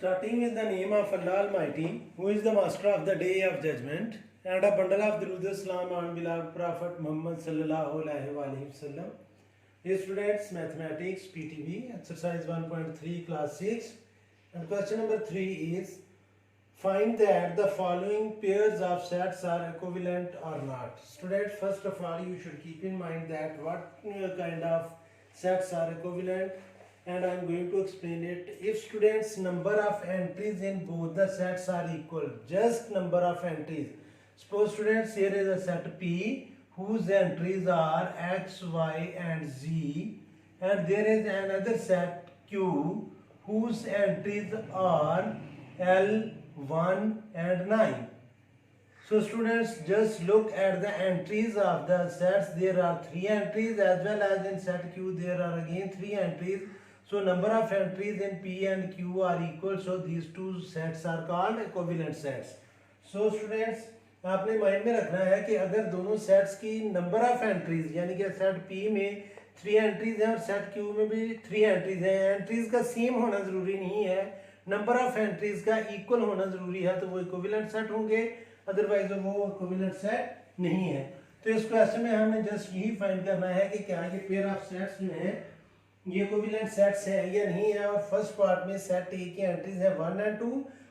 Starting with the name of Allah Almighty, who is the master of the day of judgment, and a bundle of Durud Salam on beloved Prophet Muhammad sallallahu alaihi wasallam. Dear students, mathematics, PTV, exercise 1.3, class 6, and question number 3 is, find that the following pairs of sets are equivalent or not. Students, first of all, you should keep in mind that what kind of sets are equivalent, and I am going to explain it. If students number of entries in both the sets are equal, just number of entries. Suppose students, here is a set P whose entries are X, Y and Z, and there is another set Q whose entries are L, 1 and 9. So students, just look at the entries of the sets. There are 3 entries, as well as in set Q there are again 3 entries. So number of entries in P and Q are equal, so these two sets are called equivalent sets. So students, आपने mind में रखना है कि अगर दोनों sets की number of entries, यानी कि सेट P में 3 एंट्रीज हैं और सेट Q में भी 3 एंट्रीज हैं, एंट्रीज का सेम होना जरूरी नहीं है, नंबर ऑफ एंट्रीज का इक्वल होना जरूरी है, तो वो इक्विवेलेंट सेट होंगे, अदरवाइज वो इक्विवेलेंट सेट नहीं है. तो इस क्वेश्चन में हमने जस्ट यही फाइंड करना है कि क्या ये पेयर ऑफ सेट्स जो हैं ये इक्विवेलेंट सेट्स है या नहीं है. और फर्स्ट पार्ट में सेट ए की एंट्रीज है 1 एंड 2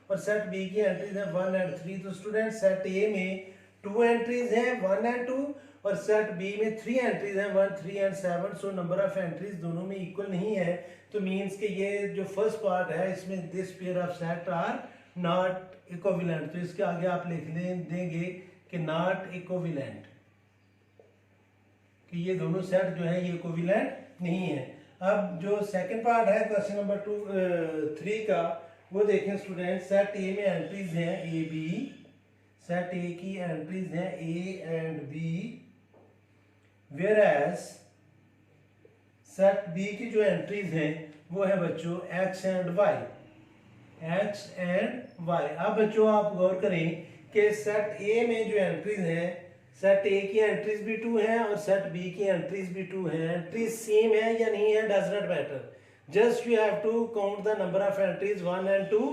और सेट बी की एंट्रीज है 1 एंड 3. तो स्टूडेंट, सेट ए में 2 एंट्रीज हैं 1 एंड 2 और सेट बी में 3 एंट्रीज हैं 1, 3 and 7. So number of entries दोनों में इक्वल नहीं है, तो मींस कि ये जो फर्स्ट पार्ट है इसमें this pair of set are not equivalent. तो इसके आगे आप लिख देंगे कि नॉट इक्विवेलेंट, कि ये दोनों सेट जो है ये इक्विवेलेंट नहीं है. अब जो सेकंड पार्ट है क्वेश्चन नंबर 3 का, वो देखें स्टूडेंट. सेट ए में एंट्रीज हैं ए बी, सेट ए की एंट्रीज हैं A and B, where as set B की जो एंट्रीज हैं वो है बच्चों X and Y, X and Y. अब बच्चों आप गौर करें कि सेट ए में जो एंट्रीज हैं, सेट ए की एंट्रीज भी 2 हैं और सेट बी की एंट्रीज भी 2 हैं. एंट्रीज सेम है या नहीं है does not matter, just you have to count the number of entries 1 and 2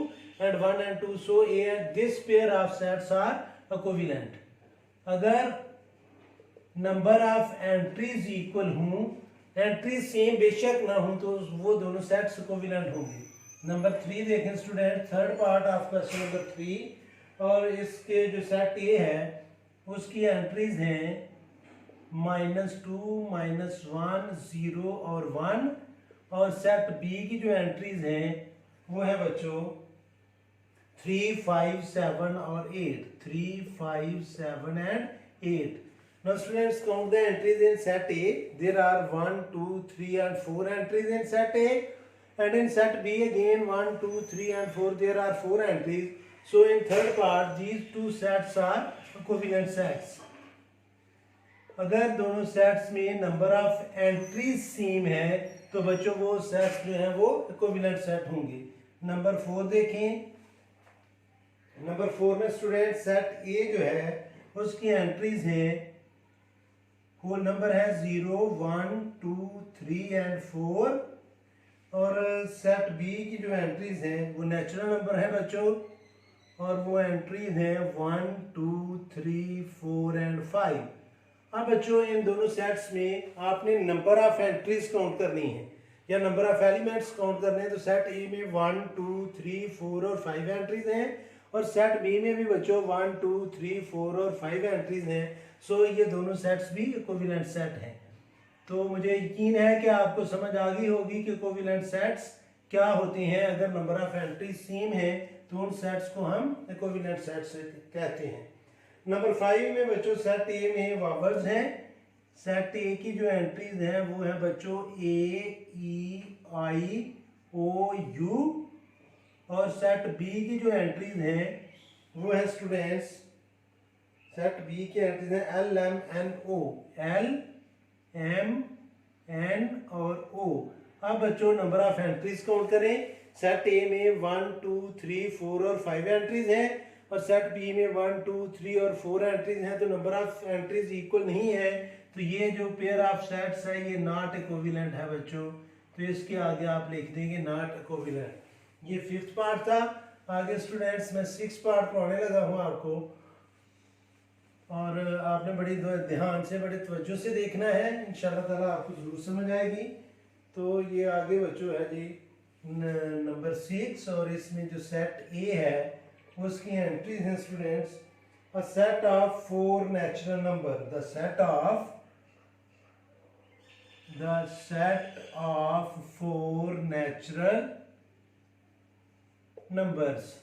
and 1 and 2. So A and this pair of sets are equivalent. अगर नंबर ऑफ एंट्रीज इक्वल हों, entries same बेशक ना हो, तो वो दोनों सेट्स इक्विवेलेंट होंगे. Number 3 देखें student, third part of question number 3, और इसके जो सेट ए है उसकी एंट्रीज हैं -2, -1, 0 और 1, और सेट बी की जो एंट्रीज हैं वो है बच्चों 3, 5, 7 और 8, 3, 5, 7 and 8. Now students, count the entries in set A. There are 1, 2, 3 and 4 entries in set A, and in set B again 1, 2, 3 and 4 there are 4 entries. So in third part these two sets are equivalent sets. अगर दोनों sets में number of entries same है तो बच्चों वो sets जो हैं वो इक्विवेलेंट सेट होंगे. नंबर 4 देखें. नंबर 4 में स्टूडेंट सेट ए जो है उसकी एंट्रीज हैं, होल नंबर है 0, 1, 2, 3 एंड 4, और सेट बी की जो एंट्रीज हैं वो नेचुरल नंबर है बच्चों, और वो एंट्रीज हैं 1, 2, 3, 4 एंड 5. अब बच्चों इन दोनों सेट्स में आपने नंबर ऑफ एंट्रीज काउंट करनी है या नंबर ऑफ एलिमेंट्स काउंट करने हैं. तो सेट ए में 1, 2, 3, 4 और 5 एंट्रीज हैं, और सेट बी में भी बच्चों 1, 2, 3, 4 और 5 एंट्रीज हैं. सो ये दोनों सेट्स भी इक्विवेलेंट सेट हैं. तो मुझे यकीन है कि आपको समझ आ गई होगी कि इक्विवेलेंट सेट्स क्या होते हैं. अगर नंबर ऑफ एंट्रीज सेम है तो उन सेट्स को हम इक्विवेलेंट सेट्स कहते हैं. नंबर 5 में बच्चों सेट ए में वावल्स हैं. सेट ए की जो एंट्रीज हैं वो है बच्चों ए, ई, आई, ओ, यू, और सेट बी की जो एंट्रीज हैं वो है स्टूडेंट्स, सेट बी की एंट्रीज हैं एल, एम, एन, ओ, एल, एम, एन और ओ. अब बच्चों नंबर ऑफ एंट्रीज काउंट करें. सेट ए में 1, 2, 3, 4 और 5 एंट्रीज हैं, और सेट बी में 1, 2, 3 और 4 एंट्रीज हैं. तो नंबर ऑफ एंट्रीज इक्वल नहीं है, तो ये जो पेयर ऑफ सेट्स है ये नॉट इक्विवेलेंट है बच्चों. तो इसके आगे आप लिख देंगे नॉट इक्विवेलेंट. ये 5th पार्ट था। आगे स्टूडेंट्स मैं 6th पार्ट पढ़ाने लगा हूँ आपको, और आपने बड़ी ध्यान से बड़े तवज्जो से देखना है, इंशाल्लाह ताला आपको ज़रूर समझ आएगी। तो ये आगे बच्चों है जी नंबर 6, और इसमें जो सेट ए है उसकी एंट्रीज हैं students, a set of 4 natural number, the set of 4 natural numbers.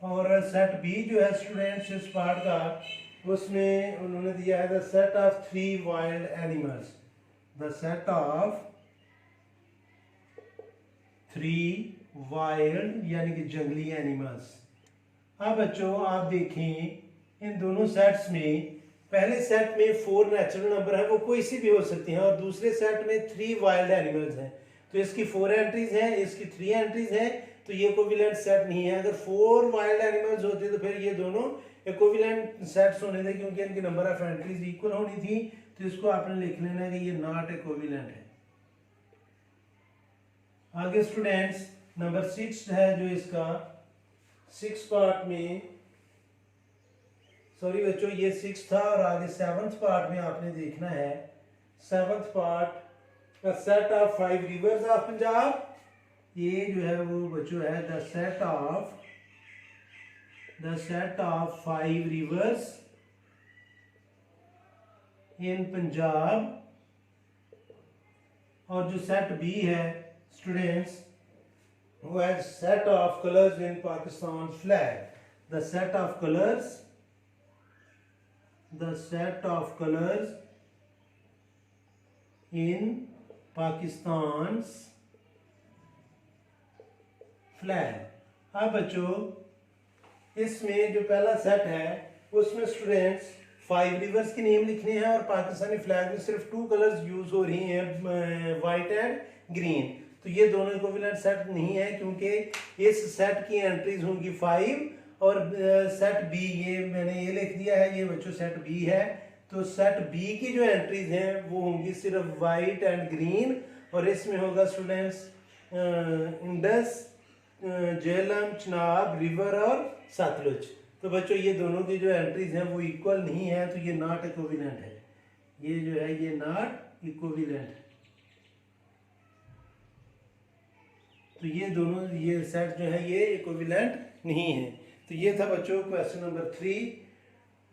और सेट बी जो है स्टूडेंट्स इस पार्ट का, उसमें उन्होंने दिया है the set of 3 wild animals, the set of 3 wild यानी कि जंगली एनिमल्स। अब बच्चों आप देखें इन दोनों सेट्स में, पहले सेट में 4 नेचुरल नंबर है, वो कोई सी भी हो सकती हैं, और दूसरे सेट में 3 वाइल्ड एनिमल्स हैं। तो इसकी 4 एंट्रीज हैं, इसकी 3 एंट्रीज हैं, तो ये इक्विवेलेंट सेट नहीं है। अगर 4 वाइल्ड एनिमल्स होते तो फिर ये दोनों इक्विवेलेंट सेट्स होने थे, क्योंकि इनकी नंबर ऑफ एंट्रीज इक्वल होनी थी। तो इसको आपने लिख लेना कि ये नॉट इक्विवेलेंट है। आगे स्टूडेंट्स नंबर 6 है जो इसका 6 पार्ट में, सॉरी बच्चों ये 6 था, और आगे 7th पार्ट में आपने देखना है 7th पार्ट का set of 5 reverse of Punjab. ये जो है वो बच्चों है द सेट ऑफ 5 रिवर्स इन पंजाब। और जो सेट बी है स्टूडेंट्स वो है set of colours in Pakistan flag, the set of colours in Pakistan flag. अब बच्चों इसमें जो पहला सेट है उसमें स्टूडेंट्स 5 रिवर्स के नेम लिखने हैं, और पाकिस्तानी फ्लैग में सिर्फ 2 कलर्स यूज हो रही हैं, वाइट एंड ग्रीन। तो ये दोनों इक्विवेलेंट सेट नहीं है, क्योंकि इस सेट की एंट्रीज होंगी 5, और सेट बी ये मैंने ये लिख दिया है, ये बच्चों सेट बी है। तो सेट बी की जो एंट्रीज हैं वो होंगी सिर्फ वाइट एंड ग्रीन, और इसमें होगा students Indus, Jhelum, Chenab river और सतलुज। तो बच्चों ये दोनों की जो एंट्रीज हैं वो इक्वल नहीं है, तो ये नॉट इक्विवेलेंट है। ये जो है ये नॉट इक्विवेलेंट है। तो ये दोनों ये सेट जो है ये इक्विवेलेंट नहीं है। तो ये था बच्चों क्वेश्चन नंबर 3।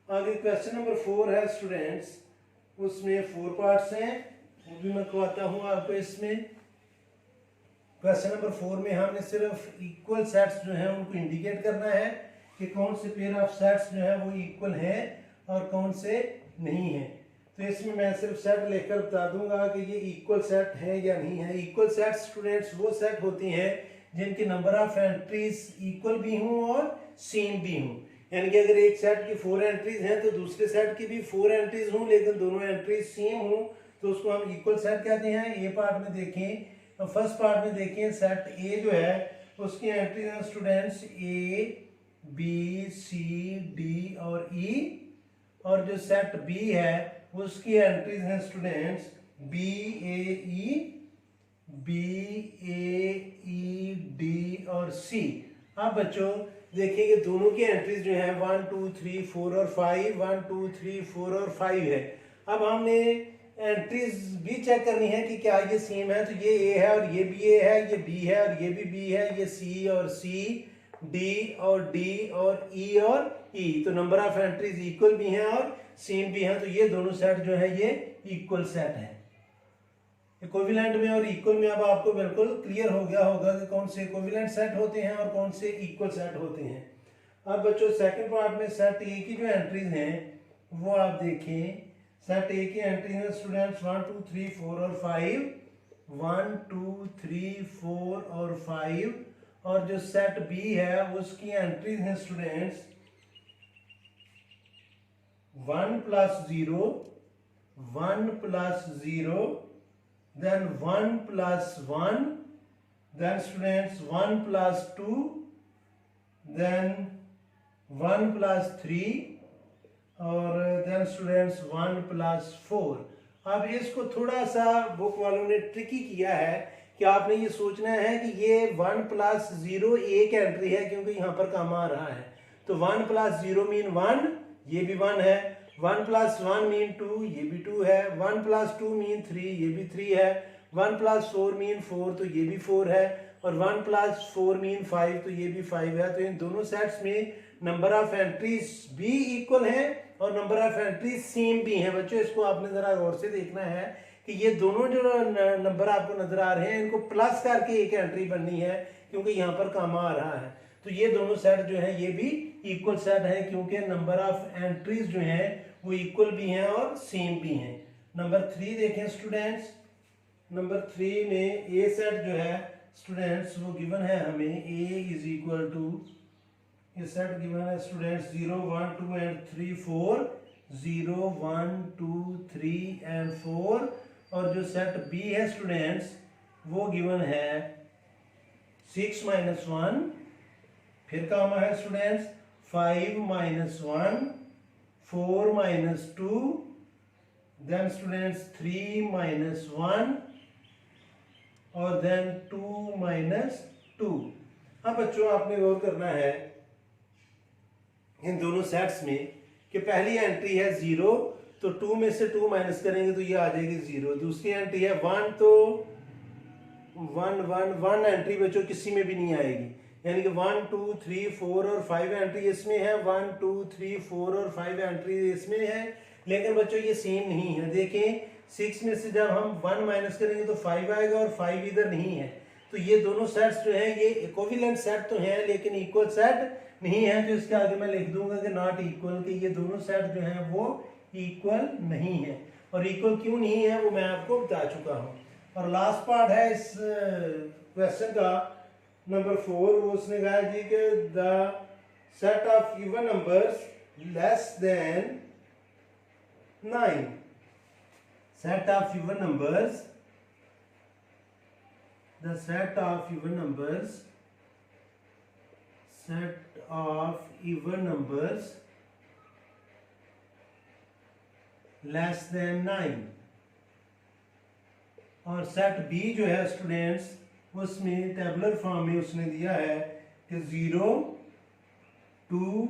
आगे क्वेश्चन नंबर 4 है स्टूडेंट्स, उसमें 4 पार्ट्स हैं, वो भी मैं कहता हूँ आपको। इसमें क्वेश्चन नंबर 4 में हमने सिर्फ इक्वल सेट्स जो हैं उनको इंडिकेट करना है कि कौन से पेयर ऑफ सेट्स जो है वो इक्वल हैं और कौन से नहीं हैं। तो इसमें मैं सिर्फ सेट लेकर बता दूंगा कि ये इक्वल सेट है या नहीं है। इक्वल सेट स्टूडेंट्स वो सेट होती हैं जिनकी नंबर ऑफ एंट्रीज इक्वल भी हों और सेम भी हों। यानी कि अगर एक सेट की 4 एंट्रीज हैं तो दूसरे सेट की भी 4 एंट्रीज हों, लेकिन दोनों एंट्रीज सेम हों, तो उसको हम इक्वल सेट कहते हैं। ए पार्ट में देखें, तो फर्स्ट पार्ट में देखें सेट ए जो है उसकी एंट्रीज हैं स्टूडेंट्स ए, बी, सी, डी और ई। और जो सेट बी है उसकी एंट्रीज हैं स्टूडेंट्स बी, ए, ई, डी और सी। अब बच्चों देखिए कि दोनों की एंट्रीज जो है 1, 2, 3, 4 और 5, 1, 2, 3, 4 और 5 है। अब हमने एंट्रीज भी चेक करनी है कि क्या ये सेम है। तो ये ए है और ये भी ए है, ये बी है और ये भी बी है, ये सी और सी, डी और डी और ई और ई। तो नंबर ऑफ एंट्रीज इक्वल भी हैं और सेम भी हैं। तो ये दोनों सेट जो है ये इक्वल सेट है। इक्विवेलेंट में और इक्वल में अब आपको बिल्कुल क्लियर हो गया होगा कि कौन से इक्विवेलेंट सेट होते हैं और कौन से इक्वल सेट होते हैं। अब बच्चों सेकंड पार्ट में सेट ए की जो एंट्रीज हैं वो आप देखें। सेट ए की एंट्री है स्टूडेंट्स 1, 2, 3, 4 और 5, 1, 2, 3, 4 और 5। और जो सेट बी है उसकी एंट्रीज हैं students 1 + 0, 1 + 0, then 1 + 1, then students 1 + 2, then 1 + 3 और then students 1 + 4। अब इसको थोड़ा सा बुक वालों ने ट्रिकी किया है कि आपने ये सोचना है कि ये 1 प्लस 0 एक एंट्री है क्योंकि यहाँ पर कामा आ रहा है, तो 1 प्लस 0 मीन 1, ये भी 1 है, 1 प्लस 1 मीन 2, ये भी 2 है, 1 प्लस 2 मीन 3, ये भी 3 है, 1 प्लस 4 मीन 4, तो ये भी 4 है, और 1 प्लस 4 मीन 5, तो ये भी 5 है। तो इन दोनों सेट्स में नंबर ऑफ एंट्रीज भी इक्वल है और नंबर ऑफ एंट्रीज सेम भी है। बच्चों इसको आपने जरा गौर से देखना है कि ये दोनों जो नंबर आपको नजर आ रहे हैं इनको प्लस करके एक एंट्री बननी है क्योंकि यहाँ पर कामा आ रहा है। तो ये दोनों सेट जो है ये भी इक्वल सेट है क्योंकि नंबर ऑफ एंट्रीज जो है वो इक्वल भी हैं और सेम भी हैं। नंबर 3 देखें स्टूडेंट्स, नंबर 3 में ए सेट जो है स्टूडेंट्स वो गिवन है हमें, ए इज इक्वल टू, ये सेट गिवन है स्टूडेंट्स 0 1 2 एंड 3 4, 0 1 2 3 एंड 4, और जो सेट बी है स्टूडेंट्स वो गिवन है 6 माइनस 1, फिर कामा है students 5 minus 1, 4 minus 2, then students 3 minus 1 और देन 2 माइनस 2। अब बच्चों आपने गौर करना है इन दोनों सेट्स में कि पहली एंट्री है 0, तो 2 में से 2 माइनस करेंगे तो ये आ जाएगी 0। दूसरी एंट्री है 1, तो 1 एंट्री बच्चों किसी में भी नहीं आएगी, यानी कि 1 2 3 4 और 5 एंट्री इसमें है, 1 2 3 4 और 5 एंट्री इसमें है, लेकिन बच्चों ये सेम नहीं है। देखें 6 में से जब हम 1 माइनस करेंगे तो 5 आएगा और 5 इधर नहीं है, तो ये दोनों सेट्स जो है ये इक्विवेलेंट सेट तो हैं लेकिन इक्वल सेट नहीं है। तो इसके आगे मैं लिख दूंगा कि नॉट इक्वल, कि ये दोनों सेट जो हैं वो इक्वल नहीं है। और इक्वल क्यों नहीं है वो मैं आपको बता चुका हूँ। और लास्ट पार्ट है इस क्वेश्चन का नंबर 4, वो उसने कहा जी कि the set of even numbers less than 9, set of even numbers, the set of even numbers, set of even numbers less than 9, और सेट बी जो है स्टूडेंट्स उसमें टेबुलर फॉर्म में उसने दिया है कि 0 2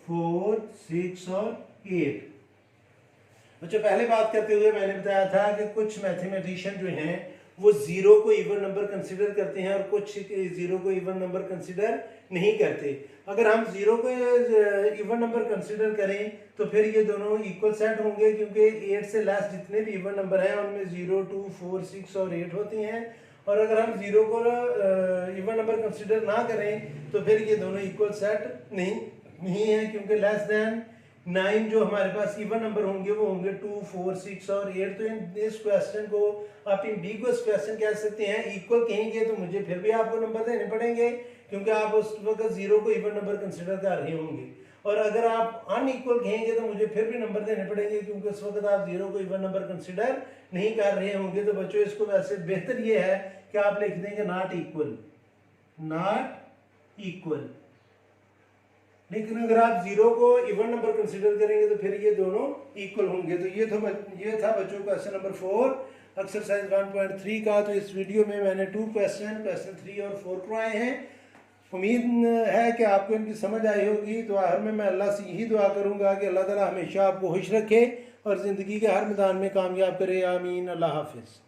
4 6 और 8। बच्चों पहले बात करते हुए मैंने बताया था कि कुछ मैथमेटिशियन जो हैं वो 0 को इवन नंबर कंसिडर करते हैं और कुछ 0 को इवन नंबर कंसिडर नहीं करते। अगर हम 0 को इवन नंबर कंसिडर करें तो फिर ये दोनों इक्वल सेट होंगे क्योंकि 8 से लेस जितने भी इवन नंबर हैं उनमें 0 2 4 6 और 8 होती हैं। और अगर हम 0 को इवन नंबर कंसिडर ना करें तो फिर ये दोनों इक्वल सेट नहीं है क्योंकि लेस देन 9 जो हमारे पास इवन नंबर होंगे वो होंगे 2 4 6 और 8। तो इस क्वेश्चन को आप एम्बिगुअस क्वेश्चन कह सकते हैं। इक्वल कहेंगे तो मुझे फिर भी आपको नंबर देने पड़ेंगे क्योंकि आप उस वक्त 0 को इवन नंबर कंसिडर कर रहे होंगे, और अगर आप अनइक्वल कहेंगे तो मुझे फिर भी नंबर देने पड़ेंगे क्योंकि उस वक्त आप 0 को इवन नंबर कंसिडर नहीं कर रहे होंगे। तो बच्चों इसको वैसे बेहतर ये है कि आप लिख देंगे नॉट इक्वल। लेकिन अगर आप 0 को इवन नंबर कंसीडर करेंगे तो फिर ये दोनों इक्वल होंगे। तो ये था बच्चों क्वेश्चन नंबर 4 एक्सरसाइज 1.3 का। तो इस वीडियो में मैंने 2 क्वेश्चन 3 और 4 करवाए हैं। उम्मीद है कि आपको इनकी समझ आई होगी। तो आखिर में मैं अल्लाह से यही दुआ करूंगा कि अल्लाह ताला हमेशा आपको खुश रखे और ज़िंदगी के हर मैदान में कामयाब करे। आमीन। अल्लाह हाफिज़।